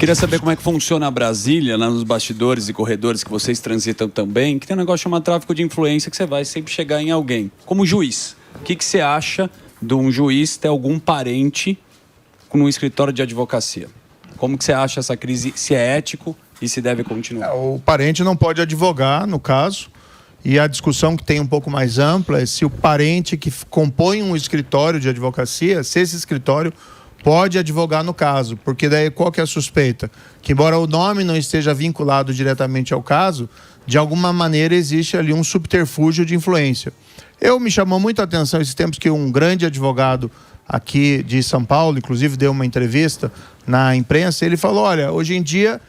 Queria saber como é que funciona a Brasília, lá nos bastidores e corredores que vocês transitam também, que tem um negócio chamado tráfico de influência, que você vai sempre chegar em alguém. Como juiz, o que você acha de um juiz ter algum parente num escritório de advocacia? Como que você acha essa crise, se é ético e se deve continuar? O parente não pode advogar, no caso, e a discussão que tem um pouco mais ampla é se o parente que compõe um escritório de advocacia, se esse escritório pode advogar no caso, porque daí qual que é a suspeita? Que embora o nome não esteja vinculado diretamente ao caso, de alguma maneira existe ali um subterfúgio de influência. Me chamou muito a atenção esses tempos que um grande advogado aqui de São Paulo, inclusive deu uma entrevista na imprensa, ele falou, olha, hoje em dia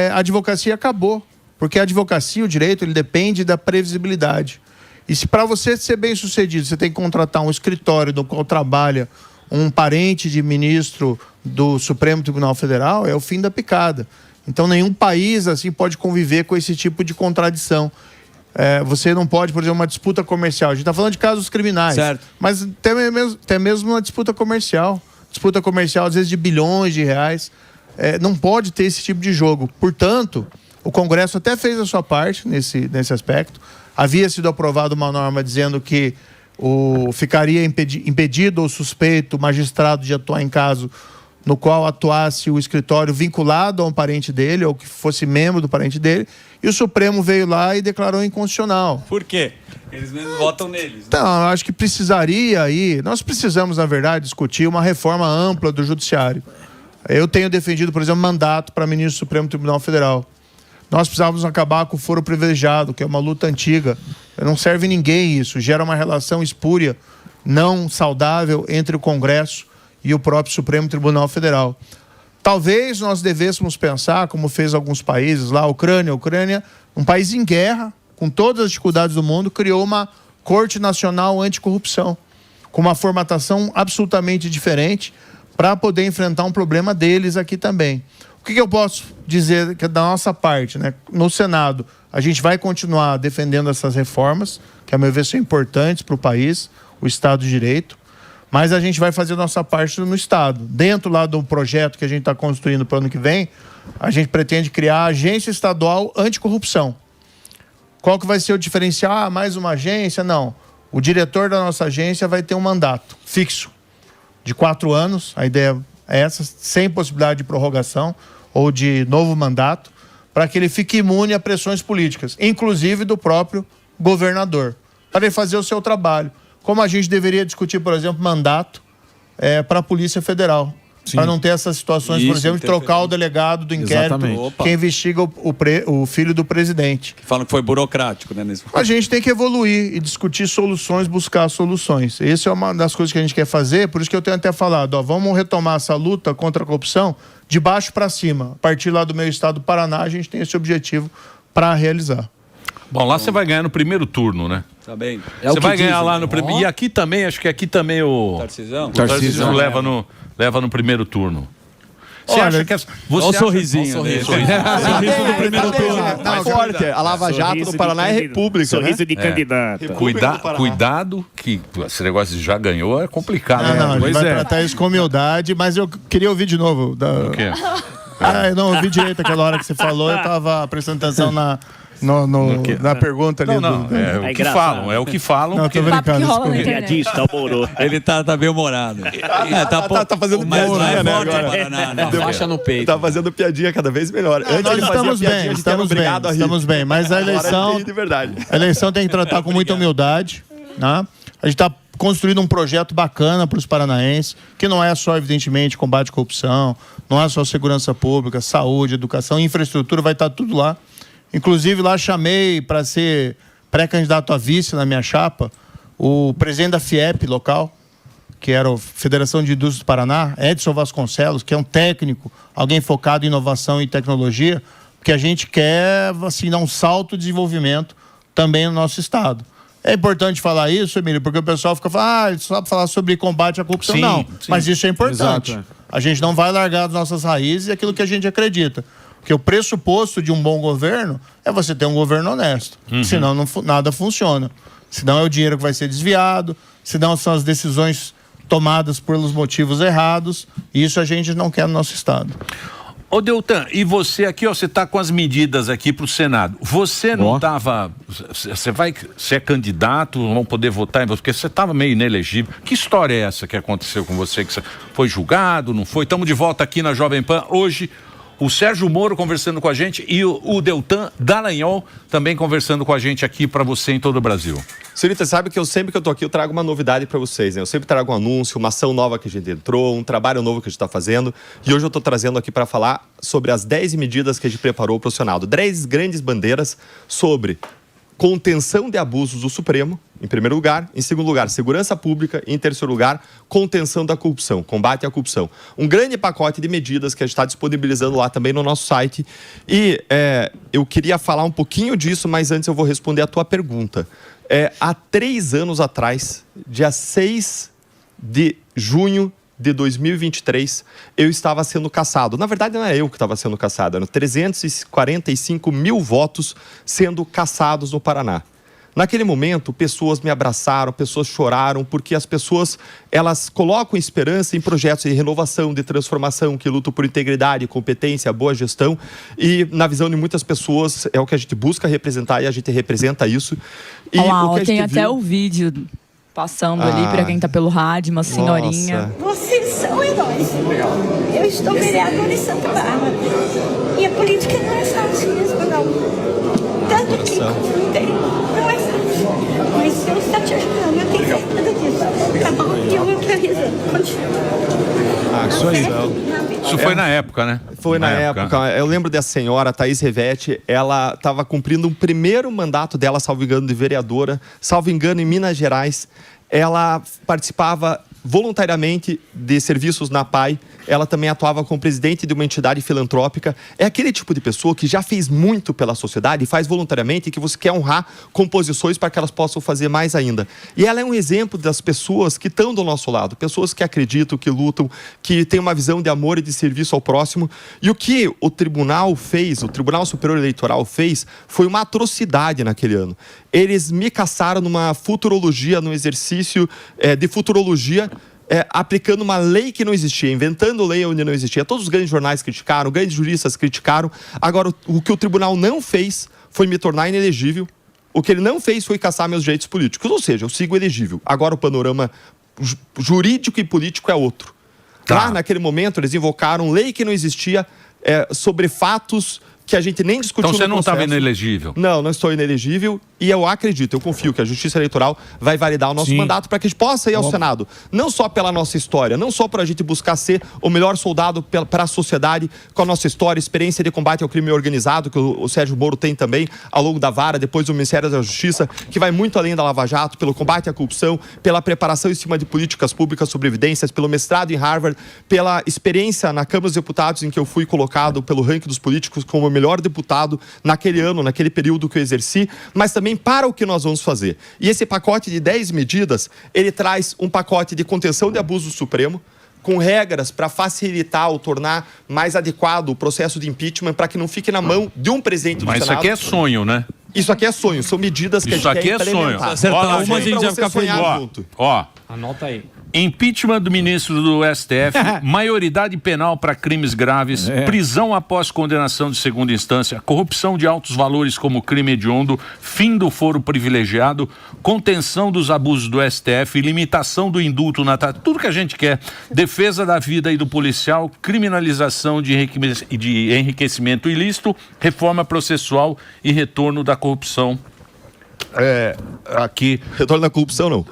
a advocacia acabou, porque a advocacia, o direito, ele depende da previsibilidade. E se para você ser bem sucedido, você tem que contratar um escritório no qual trabalha um parente de ministro do Supremo Tribunal Federal, é o fim da picada. Então, nenhum país assim pode conviver com esse tipo de contradição. Você não pode, por exemplo, uma disputa comercial. A gente está falando de casos criminais, certo, mas até mesmo uma disputa comercial. Disputa comercial, às vezes, de bilhões de reais. Não pode ter esse tipo de jogo. Portanto, o Congresso até fez a sua parte nesse aspecto. Havia sido aprovada uma norma dizendo que ficaria impedido ou suspeito o magistrado de atuar em caso no qual atuasse o escritório vinculado a um parente dele ou que fosse membro do parente dele, e o Supremo veio lá e declarou inconstitucional. Por quê? Eles mesmos votam neles. Né? Então, eu acho que precisaria aí... Nós precisamos, na verdade, discutir uma reforma ampla do Judiciário. Eu tenho defendido, por exemplo, mandato para ministro do Supremo Tribunal Federal. Nós precisávamos acabar com o foro privilegiado, que é uma luta antiga. Não serve ninguém isso. Gera uma relação espúria, não saudável entre o Congresso e o próprio Supremo Tribunal Federal. Talvez nós devêssemos pensar, como fez alguns países lá, a Ucrânia, um país em guerra, com todas as dificuldades do mundo, criou uma Corte Nacional Anticorrupção, com uma formatação absolutamente diferente, para poder enfrentar um problema deles aqui também. O que eu posso dizer que da nossa parte, né? No Senado, a gente vai continuar defendendo essas reformas, que a meu ver são importantes para o país, o Estado de Direito, mas a gente vai fazer a nossa parte no Estado. Dentro lá do projeto que a gente está construindo para o ano que vem, a gente pretende criar a Agência Estadual Anticorrupção. Qual que vai ser o diferencial? Mais uma agência? Não. O diretor da nossa agência vai ter um mandato fixo de 4 anos, a ideia é essa, sem possibilidade de prorrogação ou de novo mandato, para que ele fique imune a pressões políticas, inclusive do próprio governador, para ele fazer o seu trabalho. Como a gente deveria discutir, por exemplo, mandato para a Polícia Federal, para não ter essas situações, por exemplo, de trocar o delegado do inquérito que investiga o filho do presidente. Que falam que foi burocrático, né? A gente tem que evoluir e discutir soluções, buscar soluções. Essa é uma das coisas que a gente quer fazer, por isso que eu tenho até falado, vamos retomar essa luta contra a corrupção de baixo para cima. A partir lá do meu estado do Paraná, a gente tem esse objetivo para realizar. Bom, lá você vai ganhar no primeiro turno, né? Tá bem. Você vai ganhar lá no primeiro. E aqui também, acho que aqui também o Tarcísio leva no primeiro turno. Você acha que... Olha o sorrisinho. Sorriso do primeiro turno. Tá forte. A Lava Jato do Paraná é república, sorriso de candidato. Cuidado que esse negócio de já ganhou é complicado. Não, a gente vai tratar isso com humildade, mas eu queria ouvir de novo. O quê? Eu não ouvi direito aquela hora que você falou, eu estava prestando atenção na pergunta ali. É o que falam. Não, tô brincando. Ele tá bem humorado. Tá fazendo piadinha, né, agora. Baixa no peito. Tá fazendo piadinha cada vez melhor. Nós estamos bem, mas a eleição tem que tratar com muita humildade, né? A gente está construindo um projeto bacana para os paranaenses, que não é só, evidentemente, combate à corrupção, não é só segurança pública, saúde, educação, infraestrutura, vai estar tudo lá. Inclusive, lá chamei para ser pré-candidato a vice na minha chapa o presidente da FIEP local, que era a Federação de Indústrias do Paraná, Edson Vasconcelos, que é um técnico, alguém focado em inovação e tecnologia, porque a gente quer assim, dar um salto de desenvolvimento também no nosso estado. É importante falar isso, Emílio, porque o pessoal fica falando, só falar sobre combate à corrupção. Não, mas isso é importante. Exato. A gente não vai largar as nossas raízes e aquilo que a gente acredita. Porque o pressuposto de um bom governo é você ter um governo honesto. Senão nada funciona. Senão é o dinheiro que vai ser desviado, senão são as decisões tomadas pelos motivos errados. E isso a gente não quer no nosso estado. Ô Deltan, e você aqui, ó, você está com as medidas aqui para o Senado. Você não estava... Você é candidato, vão poder votar em você, porque você estava meio inelegível. Que história é essa que aconteceu com você? Que você foi julgado, não foi? Estamos de volta aqui na Jovem Pan. Hoje, o Sérgio Moro conversando com a gente e o Deltan Dallagnol também conversando com a gente aqui para você em todo o Brasil. Senhorita, sabe que sempre que eu tô aqui eu trago uma novidade para vocês, né? Eu sempre trago um anúncio, uma ação nova que a gente entrou, um trabalho novo que a gente está fazendo. E hoje eu tô trazendo aqui para falar sobre as 10 medidas que a gente preparou para o Senado. 10 grandes bandeiras sobre contenção de abusos do Supremo, em primeiro lugar. Em segundo lugar, segurança pública. E em terceiro lugar, contenção da corrupção, combate à corrupção. Um grande pacote de medidas que a gente está disponibilizando lá também no nosso site. E eu queria falar um pouquinho disso, mas antes eu vou responder a tua pergunta. Há 3 anos atrás, dia 6 de junho de 2023, eu estava sendo cassado. Na verdade, não é eu que estava sendo cassado, eram 345 mil votos sendo cassados no Paraná. Naquele momento, pessoas me abraçaram, pessoas choraram, porque as pessoas, elas colocam esperança em projetos de renovação, de transformação, que lutam por integridade, competência, boa gestão, e na visão de muitas pessoas é o que a gente busca representar e a gente representa isso. E o que tem até o vídeo passando ali para quem tá pelo rádio, uma senhorinha. Nossa. Vocês são heróis. Eu estou vereadora em Santa Bárbara. E a política não é fácil mesmo, não. Tanto que não é fácil. Mas Deus está te ajudando, eu tenho certeza disso. Tá bom? E eu vou priorizando. Continua. Isso aí. Isso foi na época, né? Foi na época. Eu lembro dessa senhora, Thaís Revete, ela estava cumprindo um primeiro mandato dela, salvo engano, de vereadora, salvo engano, em Minas Gerais. Ela participava voluntariamente de serviços na PAI, ela também atuava como presidente de uma entidade filantrópica. É aquele tipo de pessoa que já fez muito pela sociedade e faz voluntariamente e que você quer honrar com posições para que elas possam fazer mais ainda. E ela é um exemplo das pessoas que estão do nosso lado, pessoas que acreditam, que lutam, que têm uma visão de amor e de serviço ao próximo. E o que o tribunal fez, o Tribunal Superior Eleitoral fez, foi uma atrocidade naquele ano. Eles me cassaram numa futurologia, num exercício de futurologia, aplicando uma lei que não existia, inventando lei onde não existia. Todos os grandes jornais criticaram, grandes juristas criticaram. Agora, o que o tribunal não fez foi me tornar inelegível. O que ele não fez foi cassar meus direitos políticos. Ou seja, eu sigo elegível. Agora o panorama jurídico e político é outro. Lá, naquele momento, eles invocaram lei que não existia sobre fatos que a gente nem discutiu. Então você não estava inelegível? Não, não estou inelegível e eu acredito, eu confio que a Justiça Eleitoral vai validar o nosso mandato para que a gente possa ir ao Senado. Não só pela nossa história, não só para a gente buscar ser o melhor soldado para a sociedade com a nossa história, experiência de combate ao crime organizado, que o Sérgio Moro tem também ao longo da vara, depois do Ministério da Justiça, que vai muito além da Lava Jato, pelo combate à corrupção, pela preparação em cima de políticas públicas sobre evidências, pelo mestrado em Harvard, pela experiência na Câmara dos Deputados em que eu fui colocado pelo ranking dos políticos como o melhor deputado naquele ano, naquele período que eu exerci, mas também para o que nós vamos fazer. E esse pacote de 10 medidas, ele traz um pacote de contenção de abuso do Supremo, com regras para facilitar ou tornar mais adequado o processo de impeachment para que não fique na mão de um presidente do Senado. Mas isso aqui é sonho, né? Isso aqui é sonho, são medidas que isso a gente quer implementar. Isso aqui é sonho. Acertar uma, a gente já fica feliz. Ó, anota aí. Impeachment do ministro do STF, maioridade penal para crimes graves, prisão após condenação de segunda instância, corrupção de altos valores como crime hediondo, fim do foro privilegiado, contenção dos abusos do STF, limitação do indulto na tudo que a gente quer, defesa da vida e do policial, criminalização de enriquecimento ilícito, reforma processual e retorno da corrupção. Aqui. Retorno da corrupção, não.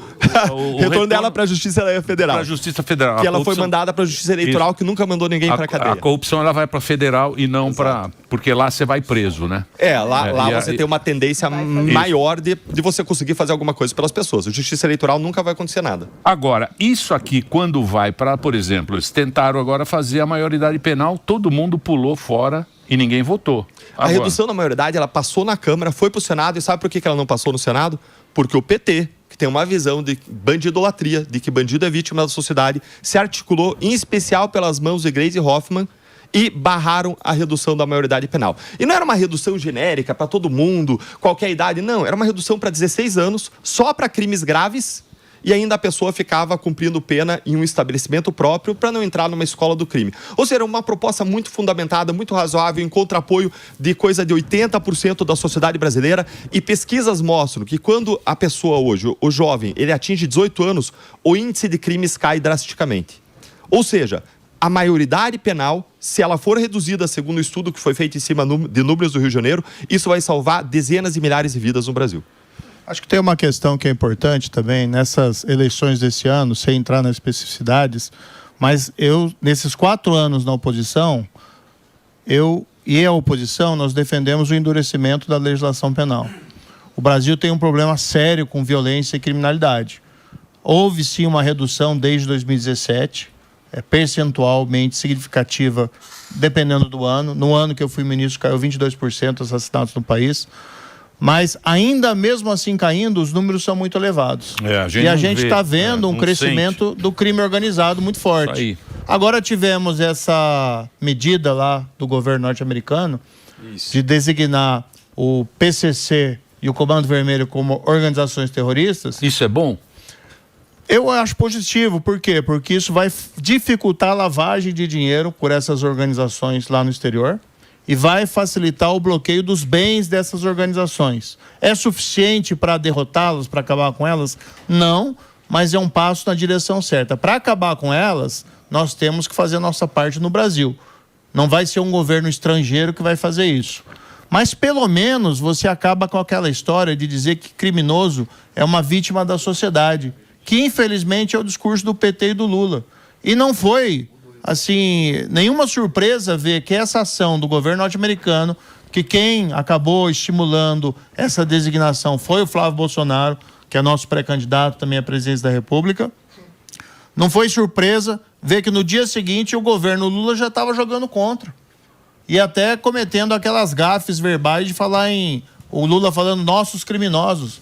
Retorno dela para a Justiça Federal. Para a Justiça Federal. Que ela foi mandada para a Justiça Eleitoral, que nunca mandou ninguém para a cadeia. A corrupção ela vai para Federal e não para... Porque lá você vai preso, né? Lá você tem uma tendência maior de você conseguir fazer alguma coisa pelas pessoas. A Justiça Eleitoral nunca vai acontecer nada. Agora, isso aqui, quando vai para, por exemplo, eles tentaram agora fazer a maioridade penal, todo mundo pulou fora e ninguém votou. Agora, a redução da maioridade, ela passou na Câmara, foi para o Senado, e sabe por que ela não passou no Senado? Porque o PT, que tem uma visão de bandidolatria, de que bandido é vítima da sociedade, se articulou, em especial pelas mãos de Gleisi Hoffmann, e barraram a redução da maioridade penal. E não era uma redução genérica para todo mundo, qualquer idade, não. Era uma redução para 16 anos, só para crimes graves e ainda a pessoa ficava cumprindo pena em um estabelecimento próprio para não entrar numa escola do crime. Ou seja, uma proposta muito fundamentada, muito razoável, encontra apoio de coisa de 80% da sociedade brasileira, e pesquisas mostram que quando a pessoa hoje, o jovem, ele atinge 18 anos, o índice de crimes cai drasticamente. Ou seja, a maioridade penal, se ela for reduzida, segundo o estudo que foi feito em cima de números do Rio de Janeiro, isso vai salvar dezenas de milhares de vidas no Brasil. Acho que tem uma questão que é importante também nessas eleições desse ano, sem entrar nas especificidades, mas nesses 4 anos na oposição, e a oposição, nós defendemos o endurecimento da legislação penal. O Brasil tem um problema sério com violência e criminalidade. Houve sim uma redução desde 2017, percentualmente significativa, dependendo do ano. No ano que eu fui ministro, caiu 22% os assassinatos no país. Mas ainda mesmo assim caindo, os números são muito elevados. E a gente está vendo um crescimento do crime organizado muito forte. Agora tivemos essa medida lá do governo norte-americano de designar o PCC e o Comando Vermelho como organizações terroristas. Isso é bom? Eu acho positivo. Por quê? Porque isso vai dificultar a lavagem de dinheiro por essas organizações lá no exterior e vai facilitar o bloqueio dos bens dessas organizações. É suficiente para derrotá-las, para acabar com elas? Não, mas é um passo na direção certa. Para acabar com elas, nós temos que fazer a nossa parte no Brasil. Não vai ser um governo estrangeiro que vai fazer isso. Mas pelo menos você acaba com aquela história de dizer que criminoso é uma vítima da sociedade, que infelizmente é o discurso do PT e do Lula. E não foi, assim, nenhuma surpresa ver que essa ação do governo norte-americano, que quem acabou estimulando essa designação foi o Flávio Bolsonaro, que é nosso pré-candidato também à presidência da República. Não foi surpresa ver que no dia seguinte o governo Lula já estava jogando contra. E até cometendo aquelas gafes verbais de falar o Lula falando nossos criminosos.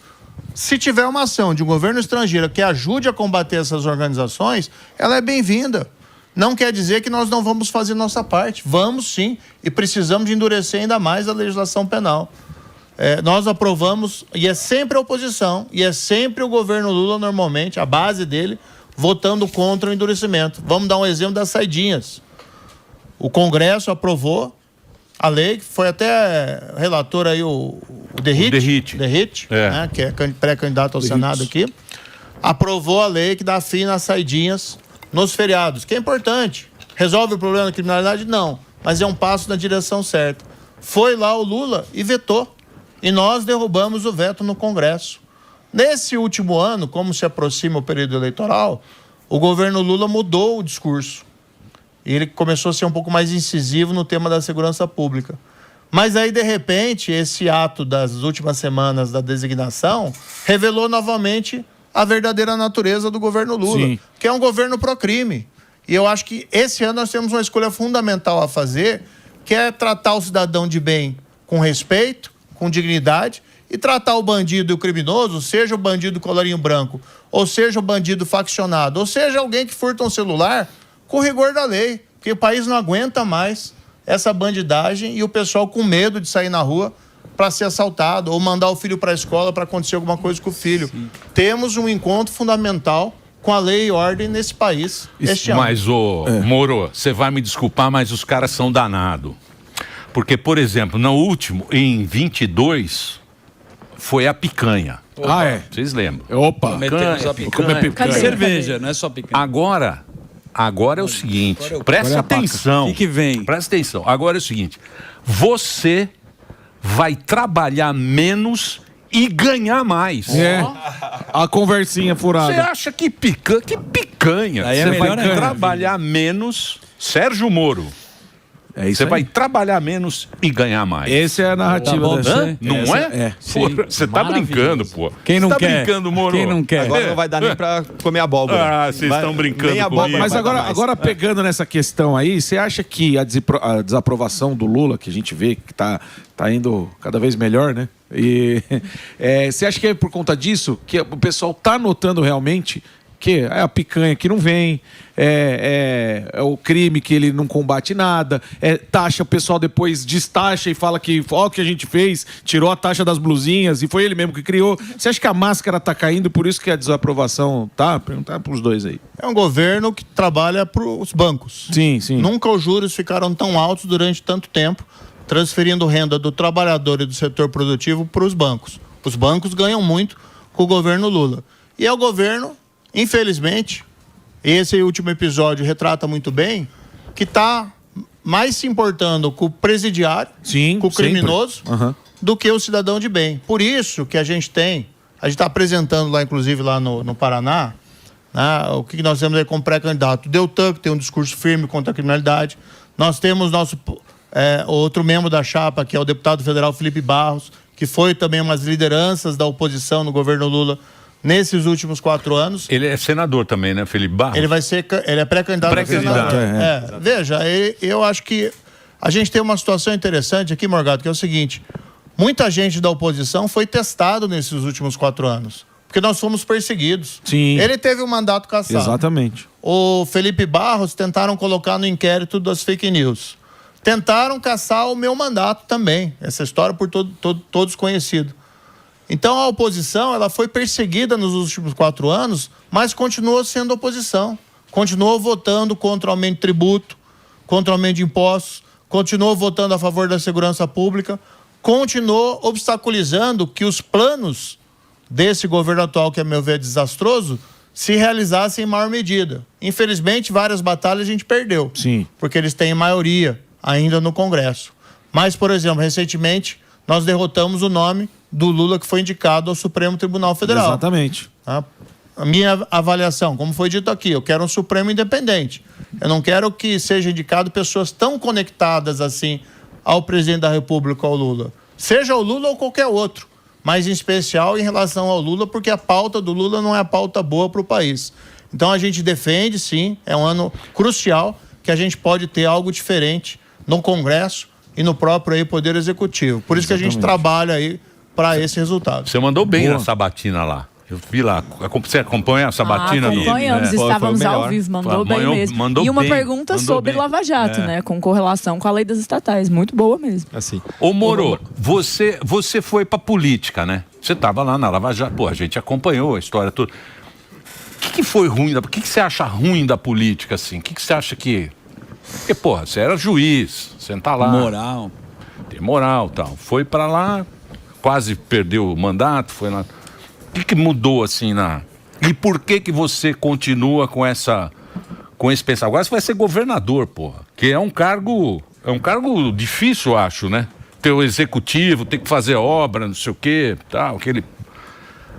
Se tiver uma ação de um governo estrangeiro que ajude a combater essas organizações, ela é bem-vinda. Não quer dizer que nós não vamos fazer nossa parte. Vamos sim, e precisamos de endurecer ainda mais a legislação penal. Nós aprovamos, e é sempre a oposição, e é sempre o governo Lula, normalmente, a base dele, votando contra o endurecimento. Vamos dar um exemplo das saidinhas. O Congresso aprovou a lei, que foi até relator aí o Derrite, né, que é pré-candidato ao Senado aqui, aprovou a lei que dá fim nas saidinhas nos feriados, que é importante. Resolve o problema da criminalidade? Não, mas é um passo na direção certa. Foi lá o Lula e vetou, e nós derrubamos o veto no Congresso. Nesse último ano, como se aproxima o período eleitoral, o governo Lula mudou o discurso. E ele começou a ser um pouco mais incisivo no tema da segurança pública. Mas aí, de repente, esse ato das últimas semanas da designação revelou novamente a verdadeira natureza do governo Lula, sim, que é um governo pró-crime. E eu acho que esse ano nós temos uma escolha fundamental a fazer, que é tratar o cidadão de bem com respeito, com dignidade, e tratar o bandido e o criminoso, seja o bandido colarinho branco, ou seja o bandido faccionado, ou seja alguém que furta um celular, com rigor da lei, porque o país não aguenta mais essa bandidagem e o pessoal com medo de sair na rua para ser assaltado ou mandar o filho para a escola para acontecer alguma coisa com o filho. Sim. Temos um encontro fundamental com a lei e ordem nesse país este ano. Mas, Moro, você vai me desculpar, mas os caras são danados. Porque, por exemplo, no último, em 22, foi a picanha. Opa. Vocês lembram? Opa! Picanha. Cerveja, não é só picanha. Agora é o seguinte, presta atenção. O que vem? Presta atenção. Agora é o seguinte, você vai trabalhar menos e ganhar mais. A conversinha furada. Você acha que picanha? Aí Você vai ainda. trabalhar menos, Sérgio Moro. Você vai trabalhar menos e ganhar mais. Essa é a narrativa. Não é? Você tá brincando, pô. Quem não quer? Brincando, Moro? Quem não quer? Agora não vai dar nem pra comer abóbora. Vocês estão brincando comigo. Mas agora pegando nessa questão aí, você acha que a desaprovação do Lula, que a gente vê que tá indo cada vez melhor, né? E você acha que é por conta disso que o pessoal tá notando realmente quê? É a picanha que não vem, é o crime que ele não combate nada, taxa, o pessoal depois destaxa e fala que ó, o que a gente fez, tirou a taxa das blusinhas e foi ele mesmo que criou. Você acha que a máscara tá caindo, por isso que a desaprovação tá? Perguntar pros dois aí. É um governo que trabalha para os bancos. Sim, sim. Nunca os juros ficaram tão altos durante tanto tempo, transferindo renda do trabalhador e do setor produtivo para os bancos. Os bancos ganham muito com o governo Lula. E é o governo, infelizmente, esse último episódio retrata muito bem, que está mais se importando com o presidiário, sim, com o criminoso, do que o cidadão de bem. Por isso que a gente está apresentando lá, inclusive, lá no Paraná, né, o que nós temos aí como pré-candidato. O Deltan, que tem um discurso firme contra a criminalidade. Nós temos nosso outro membro da chapa, que é o deputado federal Felipe Barros, que foi também umas lideranças da oposição no governo Lula nesses últimos 4 anos. Ele é senador também, né, Felipe Barros? Ele é pré-candidato a senador. Veja, eu acho que a gente tem uma situação interessante aqui, Morgado, que é o seguinte: muita gente da oposição foi testado nesses últimos 4 anos, porque nós fomos perseguidos. Sim. Ele teve um mandato cassado. Exatamente. O Felipe Barros tentaram colocar no inquérito das fake news. Tentaram caçar o meu mandato também. Essa história por todos conhecido. Então a oposição, ela foi perseguida nos últimos 4 anos, mas continuou sendo oposição. Continuou votando contra o aumento de tributo, contra o aumento de impostos, continuou votando a favor da segurança pública, continuou obstaculizando que os planos desse governo atual, que a meu ver é desastroso, se realizassem em maior medida. Infelizmente, várias batalhas a gente perdeu. Sim. Porque eles têm maioria ainda no Congresso. Mas, por exemplo, recentemente, nós derrotamos o nome do Lula que foi indicado ao Supremo Tribunal Federal. Exatamente. A minha avaliação, como foi dito aqui, eu quero um Supremo independente. Eu não quero que seja indicado pessoas tão conectadas assim ao presidente da República, ao Lula. Seja o Lula ou qualquer outro, mas em especial em relação ao Lula, porque a pauta do Lula não é a pauta boa para o país. Então a gente defende, sim, é um ano crucial que a gente pode ter algo diferente no Congresso e no próprio aí Poder Executivo. Por isso que a gente trabalha aí para esse resultado. Você mandou bem na sabatina lá. Eu vi lá. Você acompanha a sabatina? Acompanhamos, estávamos ao vivo, mandou bem mesmo. E uma pergunta sobre Lava Jato, né? Com correlação com a lei das estatais. Muito boa mesmo. Assim. Ô Moro, você foi pra política, né? Você estava lá na Lava Jato. Pô, a gente acompanhou a história toda. O que foi ruim? O que você acha ruim da política, assim? O que você acha que... Porque, porra, você era juiz, você tá lá. Moral. Tem moral e tal. Foi pra lá, quase perdeu o mandato, foi lá. O que mudou, assim, E por que você continua com esse pensamento? Agora você vai ser governador, porra. Que é um cargo difícil, eu acho, né? Ter o executivo, ter que fazer obra, não sei o quê, tal,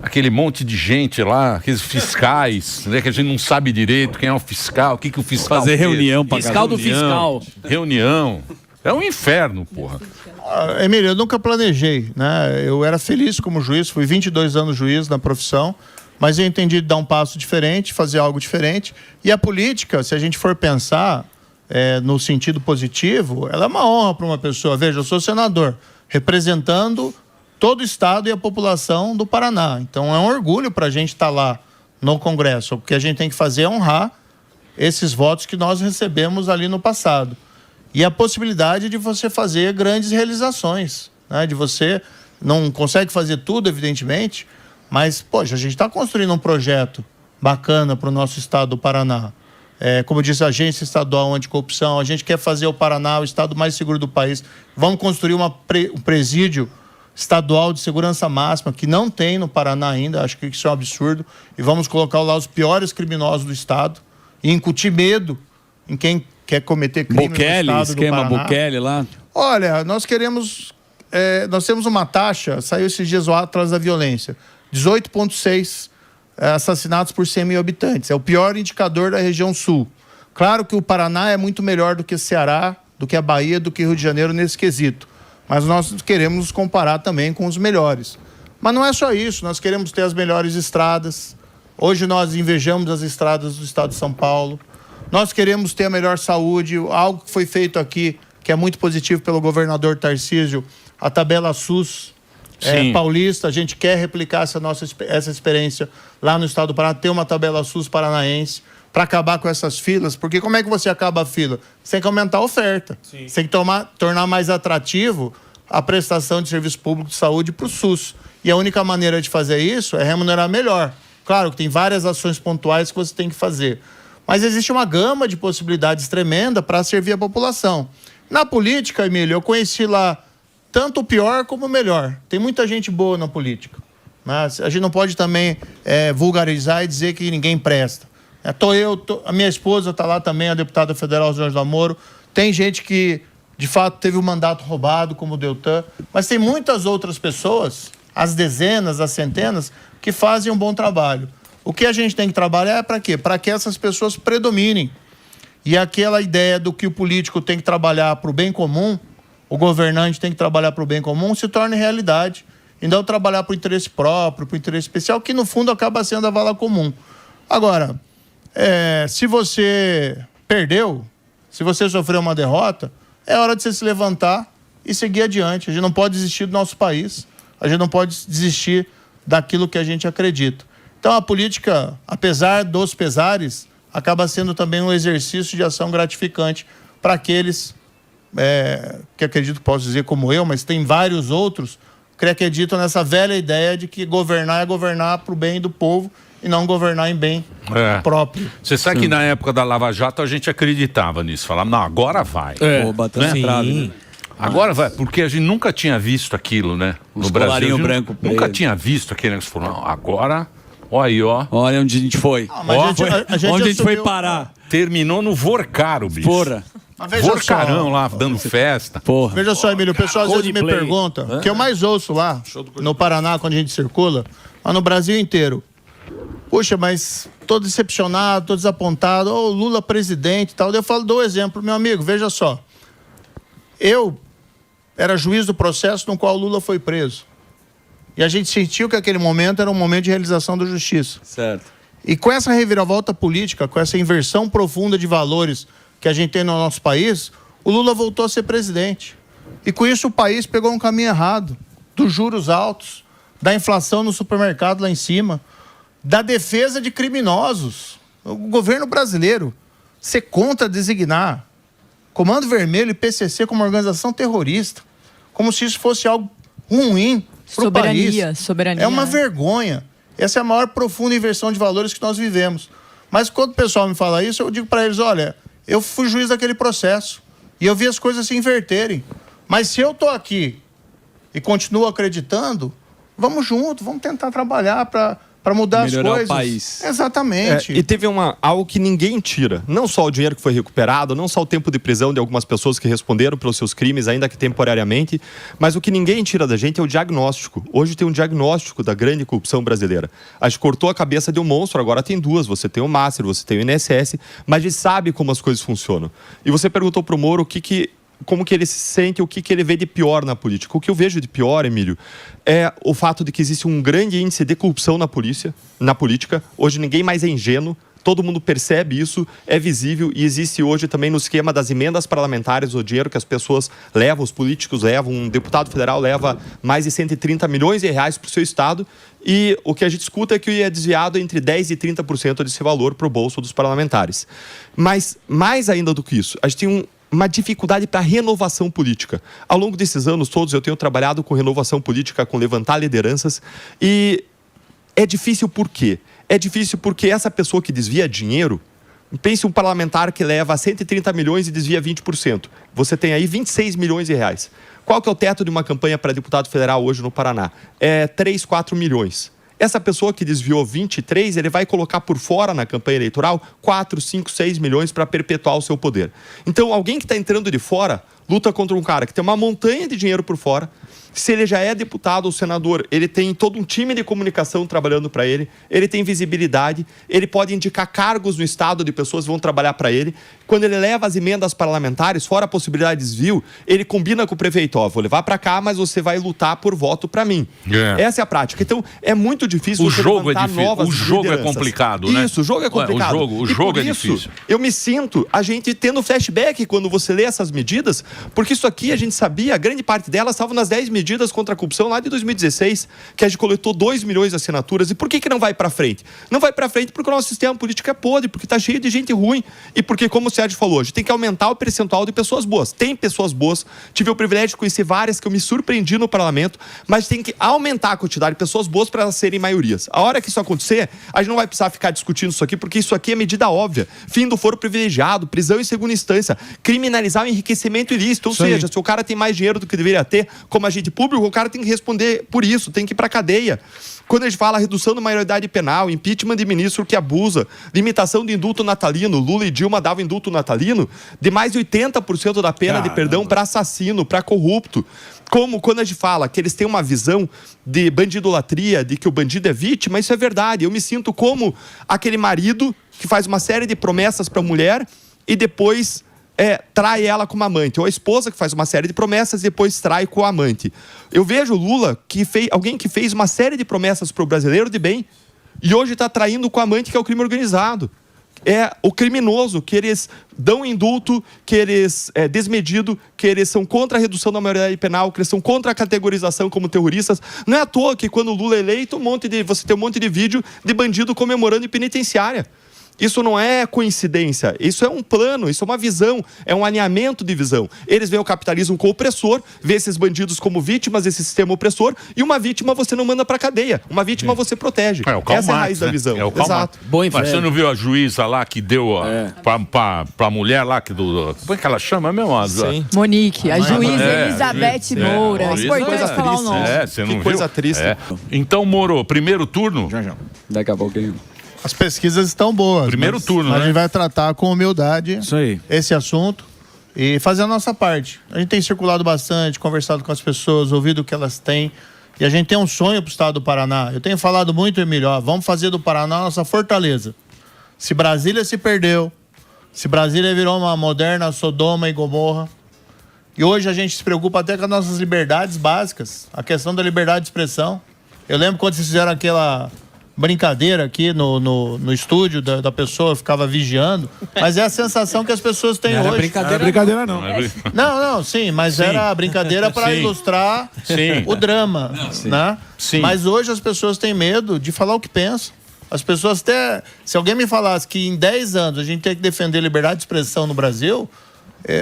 aquele monte de gente lá, aqueles fiscais, né, que a gente não sabe direito quem é o fiscal, o que o fiscal fazer fez. reunião, fiscal do fiscal. Reunião. É um inferno, porra. Emílio, eu nunca planejei, né? Eu era feliz como juiz, fui 22 anos juiz na profissão, mas eu entendi dar um passo diferente, fazer algo diferente. E a política, se a gente for pensar no sentido positivo, ela é uma honra para uma pessoa. Veja, eu sou senador, representando todo o estado e a população do Paraná. Então é um orgulho para a gente estar lá no Congresso. O que a gente tem que fazer é honrar esses votos que nós recebemos ali no passado. E a possibilidade de você fazer grandes realizações, né? De você não consegue fazer tudo, evidentemente, mas, poxa, a gente está construindo um projeto bacana para o nosso estado do Paraná. Como disse a Agência Estadual Anticorrupção, a gente quer fazer o Paraná o estado mais seguro do país. Vamos construir um presídio estadual de segurança máxima, que não tem no Paraná ainda, acho que isso é um absurdo, e vamos colocar lá os piores criminosos do estado e incutir medo em quem quer cometer crime Bukele, no estado do esquema Paraná. Bukele lá. Olha, nós temos uma taxa, saiu esses dias o Atlas da Violência, 18,6 assassinatos por 100 mil habitantes. É o pior indicador da região sul. Claro que o Paraná é muito melhor do que Ceará, do que a Bahia, do que Rio de Janeiro nesse quesito. Mas nós queremos nos comparar também com os melhores. Mas não é só isso, nós queremos ter as melhores estradas. Hoje nós invejamos as estradas do estado de São Paulo. Nós queremos ter a melhor saúde, algo que foi feito aqui, que é muito positivo pelo governador Tarcísio, a tabela SUS, paulista. A gente quer replicar essa experiência lá no estado do Paraná, ter uma tabela SUS paranaense para acabar com essas filas. Porque como é que você acaba a fila? Você tem que aumentar a oferta. Sim. Você tem que tornar mais atrativo a prestação de serviço público de saúde para o SUS. E a única maneira de fazer isso é remunerar melhor. Claro que tem várias ações pontuais que você tem que fazer. Mas existe uma gama de possibilidades tremenda para servir a população. Na política, Emílio, eu conheci lá tanto o pior como o melhor. Tem muita gente boa na política. Mas a gente não pode também vulgarizar e dizer que ninguém presta. A minha esposa está lá também, a deputada federal Rosângela Moro. Tem gente que, de fato, teve o mandato roubado, como o Deltan. Mas tem muitas outras pessoas, as dezenas, as centenas, que fazem um bom trabalho. O que a gente tem que trabalhar é para quê? Para que essas pessoas predominem. E aquela ideia do que o político tem que trabalhar para o bem comum, o governante tem que trabalhar para o bem comum, se torne realidade. E não trabalhar para o interesse próprio, para o interesse especial, que no fundo acaba sendo a vala comum. Agora, se você perdeu, se você sofreu uma derrota, é hora de você se levantar e seguir adiante. A gente não pode desistir do nosso país. A gente não pode desistir daquilo que a gente acredita. Então, a política, apesar dos pesares, acaba sendo também um exercício de ação gratificante para aqueles que acredito que posso dizer como eu, mas tem vários outros que acreditam nessa velha ideia de que governar é governar para o bem do povo e não governar em bem próprio. Você sabe que na época da Lava Jato a gente acreditava nisso, falava, não, agora vai. Agora vai, porque a gente nunca tinha visto aquilo, né? No Brasil, branco nunca tinha visto aquele negócio. Falou, não, agora, olha aí, ó. Olha onde a gente foi. Onde a gente foi parar. Terminou no Vorcaro, bicho. Porra. Vorcarão lá, dando festa. Porra. Veja só, Emílio, o pessoal às vezes me pergunta, o que eu mais ouço lá, no Paraná, quando a gente circula, mas no Brasil inteiro. Puxa, mas tô decepcionado, tô desapontado, Lula presidente e tal. Eu dou um exemplo, meu amigo, veja só. Eu era juiz do processo no qual o Lula foi preso. E a gente sentiu que aquele momento era um momento de realização da justiça. Certo. E com essa reviravolta política, com essa inversão profunda de valores que a gente tem no nosso país, o Lula voltou a ser presidente. E com isso o país pegou um caminho errado, dos juros altos, da inflação no supermercado lá em cima, da defesa de criminosos. O governo brasileiro ser contra designar Comando Vermelho e PCC como organização terrorista, como se isso fosse algo ruim para o país. Soberania. É uma vergonha. Essa é a maior profunda inversão de valores que nós vivemos. Mas quando o pessoal me fala isso, eu digo para eles, olha, eu fui juiz daquele processo e eu vi as coisas se inverterem. Mas se eu estou aqui e continuo acreditando, vamos junto, vamos tentar trabalhar para mudar melhorar as coisas. O país. Exatamente. E teve algo que ninguém tira. Não só o dinheiro que foi recuperado, não só o tempo de prisão de algumas pessoas que responderam pelos seus crimes, ainda que temporariamente, mas o que ninguém tira da gente é o diagnóstico. Hoje tem um diagnóstico da grande corrupção brasileira. A gente cortou a cabeça de um monstro, agora tem duas. Você tem o Master, você tem o INSS, mas a gente sabe como as coisas funcionam. E você perguntou pro Moro como que ele se sente, o que ele vê de pior na política. O que eu vejo de pior, Emílio, é o fato de que existe um grande índice de corrupção na política. Hoje ninguém mais é ingênuo, todo mundo percebe isso, é visível e existe hoje também no esquema das emendas parlamentares o dinheiro que as pessoas levam, os políticos levam, um deputado federal leva mais de 130 milhões de reais para o seu estado e o que a gente escuta é que é desviado entre 10% e 30% desse valor para o bolso dos parlamentares. Mas, mais ainda do que isso, a gente tem uma dificuldade para renovação política. Ao longo desses anos todos eu tenho trabalhado com renovação política, com levantar lideranças e é difícil por quê? É difícil porque essa pessoa que desvia dinheiro, pense um parlamentar que leva 130 milhões e desvia 20%. Você tem aí 26 milhões de reais. Qual que é o teto de uma campanha para deputado federal hoje no Paraná? É 3, 4 milhões. Essa pessoa que desviou 23, ele vai colocar por fora na campanha eleitoral 4, 5, 6 milhões para perpetuar o seu poder. Então, alguém que está entrando de fora luta contra um cara que tem uma montanha de dinheiro por fora. Se ele já é deputado ou senador, ele tem todo um time de comunicação trabalhando para ele, ele tem visibilidade, ele pode indicar cargos no estado de pessoas que vão trabalhar para ele. Quando ele leva as emendas parlamentares, fora a possibilidade de desvio, ele combina com o prefeito, vou levar para cá, mas você vai lutar por voto para mim. Essa é a prática. Então, é muito difícil você levantar novas lideranças. O jogo é complicado, né? Isso, o jogo é complicado. O jogo é difícil. Eu me sinto, a gente tendo flashback quando você lê essas medidas, Porque isso aqui, a gente sabia, a grande parte delas estavam nas 10 medidas contra a corrupção lá de 2016, que a gente coletou 2 milhões de assinaturas. E por que não vai para frente? Não vai para frente porque o nosso sistema político é podre, porque está cheio de gente ruim e porque, como o Sérgio falou, a gente tem que aumentar o percentual de pessoas boas. Tem pessoas boas, tive o privilégio de conhecer várias que eu me surpreendi no parlamento, mas tem que aumentar a quantidade de pessoas boas para elas serem maiorias. A hora que isso acontecer, a gente não vai precisar ficar discutindo isso aqui, porque isso aqui é medida óbvia. Fim do foro privilegiado, prisão em segunda instância, criminalizar o enriquecimento ilícito, ou seja, se o cara tem mais dinheiro do que deveria ter como agente público, o cara tem que responder por isso, tem que ir para cadeia. Quando a gente fala redução da maioridade penal, impeachment de ministro que abusa, limitação de indulto natalino, Lula e Dilma davam indulto natalino de mais de 80% da pena de perdão para assassino, para corrupto. Como quando a gente fala que eles têm uma visão de bandidolatria, de que o bandido é vítima, isso é verdade. Eu me sinto como aquele marido que faz uma série de promessas para a mulher e depois trai ela como amante, ou a esposa que faz uma série de promessas e depois trai com o amante. Eu vejo o Lula, alguém que fez uma série de promessas para o brasileiro de bem e hoje está traindo com o amante, que é o crime organizado. É o criminoso, que eles dão indulto, que eles desmedido, que eles são contra a redução da maioridade penal, que eles são contra a categorização como terroristas. Não é à toa que quando o Lula é eleito, você tem um monte de vídeo de bandido comemorando em penitenciária. Isso não é coincidência, isso é um plano, isso é uma visão, é um alinhamento de visão. Eles veem o capitalismo como opressor, vê esses bandidos como vítimas desse sistema opressor, e uma vítima você não manda pra cadeia, uma vítima você protege. Essa é a raiz da visão. Exato. Mas você não viu a juíza lá que deu pra mulher lá, como é que ela chama mesmo? Sim. Monique, a juíza Elizabeth Moura. É importante falar o nome. Você não viu? Coisa triste. Então, Moro, primeiro turno? Já. Daqui a pouquinho. As pesquisas estão boas. Primeiro turno, A gente vai tratar com humildade esse assunto e fazer a nossa parte. A gente tem circulado bastante, conversado com as pessoas, ouvido o que elas têm. E a gente tem um sonho para o estado do Paraná. Eu tenho falado muito, Emílio, vamos fazer do Paraná a nossa fortaleza. Se Brasília se perdeu, se Brasília virou uma moderna Sodoma e Gomorra, e hoje a gente se preocupa até com as nossas liberdades básicas, a questão da liberdade de expressão. Eu lembro quando vocês fizeram aquela brincadeira aqui no estúdio da pessoa, ficava vigiando, mas é a sensação que as pessoas têm hoje. Não é brincadeira, não. Não, sim, mas era brincadeira para ilustrar o drama, né? Sim. Mas hoje as pessoas têm medo de falar o que pensam. As pessoas até... Se alguém me falasse que em 10 anos a gente tem que defender a liberdade de expressão no Brasil,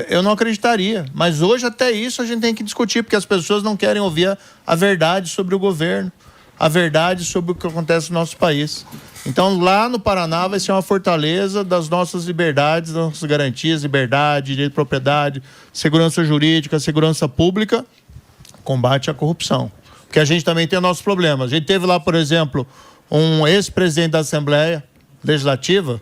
eu não acreditaria. Mas hoje até isso a gente tem que discutir, porque as pessoas não querem ouvir a verdade sobre o governo, a verdade sobre o que acontece no nosso país. Então, lá no Paraná vai ser uma fortaleza das nossas liberdades, das nossas garantias, liberdade, direito de propriedade, segurança jurídica, segurança pública, combate à corrupção. Porque a gente também tem nossos problemas. A gente teve lá, por exemplo, um ex-presidente da Assembleia Legislativa,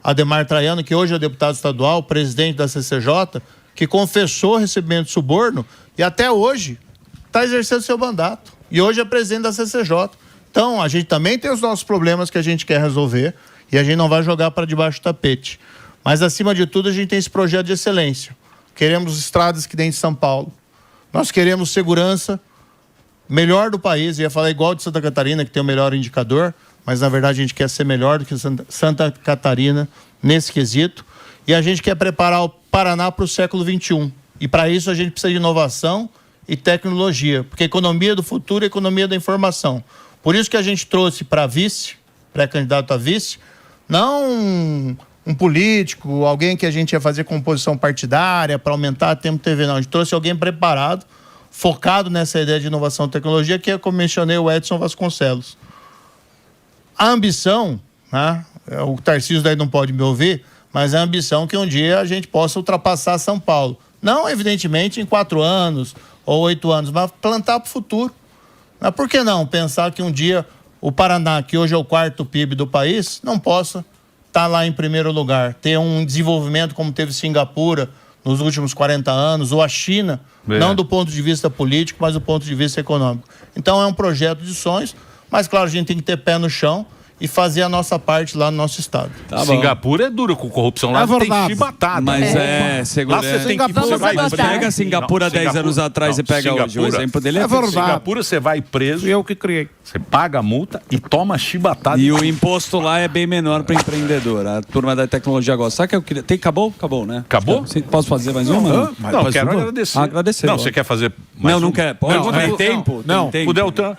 Ademar Traiano, que hoje é deputado estadual, presidente da CCJ, que confessou recebimento de suborno e até hoje está exercendo seu mandato. E hoje é presidente da CCJ. Então, a gente também tem os nossos problemas que a gente quer resolver e a gente não vai jogar para debaixo do tapete. Mas, acima de tudo, a gente tem esse projeto de excelência. Queremos estradas que nem de São Paulo. Nós queremos segurança melhor do país. Eu ia falar igual de Santa Catarina, que tem o melhor indicador, mas, na verdade, a gente quer ser melhor do que Santa Catarina nesse quesito. E a gente quer preparar o Paraná para o século XXI. E, para isso, a gente precisa de inovação e tecnologia, porque a economia do futuro é a economia da informação. Por isso que a gente trouxe para vice, pré-candidato a vice, não um político, alguém que a gente ia fazer composição partidária para aumentar a tempo TV, não. A gente trouxe alguém preparado, focado nessa ideia de inovação e tecnologia, que é, como mencionei, o Edson Vasconcelos. A ambição, né? O Tarcísio daí não pode me ouvir, mas a ambição que um dia a gente possa ultrapassar São Paulo. Não, evidentemente, em 4 anos ou 8 anos, mas plantar para o futuro. Mas por que não pensar que um dia o Paraná, que hoje é o 4º PIB do país, não possa estar lá em primeiro lugar, ter um desenvolvimento como teve Singapura nos últimos 40 anos, ou a China, não do ponto de vista político, mas do ponto de vista econômico. Então é um projeto de sonhos, mas claro, a gente tem que ter pé no chão e fazer a nossa parte lá no nosso estado. Singapura é duro com corrupção. Lá tem chibatada. Mas lá você tem que... Pega Singapura 10 anos atrás e pega hoje. O exemplo dele é Singapura, você vai preso. Eu que criei. Você paga a multa e toma chibatada. E o imposto lá é bem menor para empreendedor. A turma da tecnologia gosta. Sabe que eu queria... Acabou? Acabou, né? Acabou? Posso fazer mais uma? Não, quero agradecer. Agradecer. Não, você quer fazer mais não quer. Tem tempo? Não, o Deltan.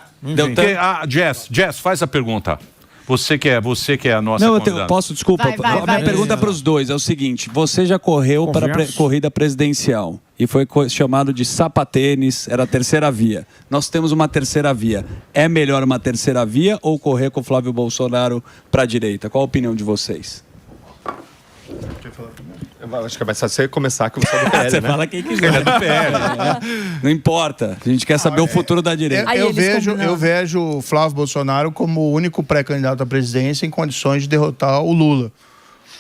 Jess, faz a pergunta. Você que é a nossa convidada. Posso, desculpa. Minha pergunta para os dois é o seguinte: você já correu para a corrida presidencial e foi chamado de sapatênis, era a terceira via. Nós temos uma terceira via. É melhor uma terceira via ou correr com o Flávio Bolsonaro para a direita? Qual a opinião de vocês? Eu acho que é mais fácil você começar que eu sou do PL, você fala quem quiser. Ele é do PL. Não importa. A gente quer saber o futuro da direita. Eu vejo o Flávio Bolsonaro como o único pré-candidato à presidência em condições de derrotar o Lula.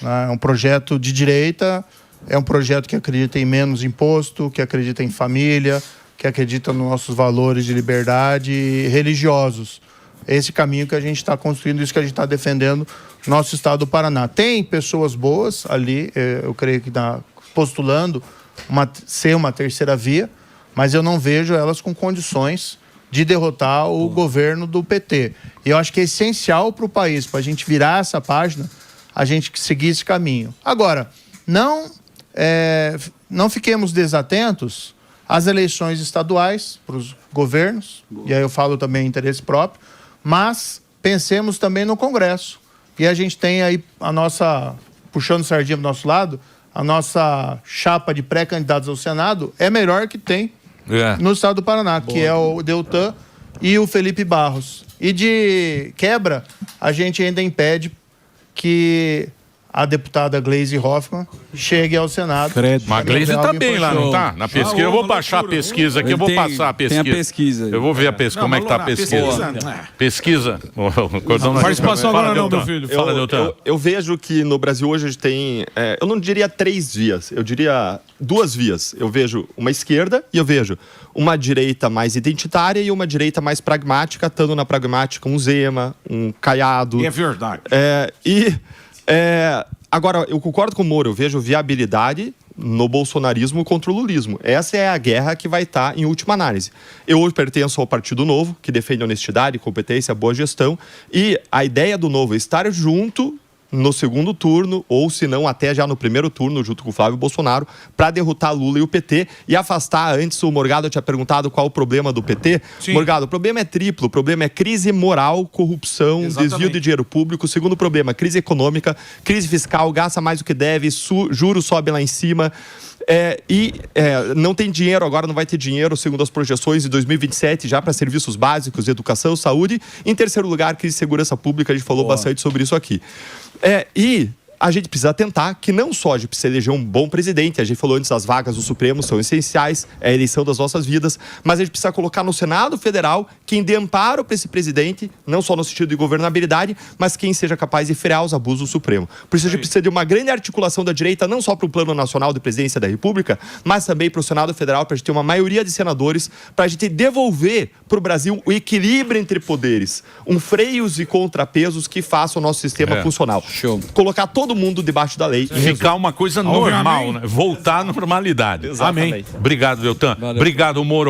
É um projeto de direita, é um projeto que acredita em menos imposto, que acredita em família, que acredita nos nossos valores de liberdade religiosos. Esse caminho que a gente está construindo, isso que a gente está defendendo no nosso estado do Paraná. Tem pessoas boas ali, eu creio que está postulando ser uma terceira via, mas eu não vejo elas com condições de derrotar o governo do PT. E eu acho que é essencial para o país, para a gente virar essa página, a gente seguir esse caminho. Agora, não fiquemos desatentos às eleições estaduais, para os governos, e aí eu falo também em interesse próprio, mas pensemos também no Congresso. E a gente tem aí a nossa, puxando sardinha para o nosso lado, a nossa chapa de pré-candidatos ao Senado é a melhor que tem no estado do Paraná, que é o Deltan e o Felipe Barros. E de quebra, a gente ainda impede que a deputada Gleisi Hoffmann chegue ao Senado. Mas a Gleisi está bem lá, não está? Na pesquisa. Eu vou baixar a pesquisa aqui, eu vou passar a pesquisa. Tem a pesquisa. Eu vou ver a pesquisa, como é que está a pesquisa. Pesquisa. Participação agora não, meu filho. Fala, Deltan. Eu vejo que no Brasil hoje a gente tem, eu não diria 3 vias, eu diria 2 vias. Eu vejo uma esquerda e eu vejo uma direita mais identitária e uma direita mais pragmática, estando na pragmática um Zema, um Caiado. E é verdade. Agora, eu concordo com o Moro, eu vejo viabilidade no bolsonarismo contra o lulismo. Essa é a guerra que vai estar em última análise. Eu hoje pertenço ao Partido Novo, que defende honestidade, competência, boa gestão, e a ideia do Novo é estar junto no segundo turno, ou se não até já no primeiro turno, junto com o Flávio Bolsonaro, para derrotar Lula e o PT e afastar. Antes o Morgado tinha perguntado qual o problema do PT. Sim. Morgado, o problema é triplo. O problema é crise moral, corrupção, desvio de dinheiro público. O segundo problema, crise econômica, crise fiscal, gasta mais do que deve, juros sobem lá em cima. Não tem dinheiro, agora não vai ter dinheiro, segundo as projeções de 2027, já para serviços básicos, educação, saúde. Em terceiro lugar, crise de segurança pública, a gente falou bastante sobre isso aqui. E a gente precisa atentar que não só a gente precisa eleger um bom presidente, a gente falou antes, as vagas do Supremo são essenciais, é a eleição das nossas vidas, mas a gente precisa colocar no Senado Federal quem dê amparo para esse presidente, não só no sentido de governabilidade, mas quem seja capaz de frear os abusos do Supremo. Por isso a gente precisa de uma grande articulação da direita, não só para o Plano Nacional de Presidência da República, mas também para o Senado Federal, para a gente ter uma maioria de senadores, para a gente devolver para o Brasil o equilíbrio entre poderes, freios e contrapesos que façam o nosso sistema funcional. Show. Colocar todo mundo debaixo da lei. Ficar uma coisa normal, né? Voltar à normalidade. Exatamente. Amém. Obrigado, Deltan. Obrigado, Moro.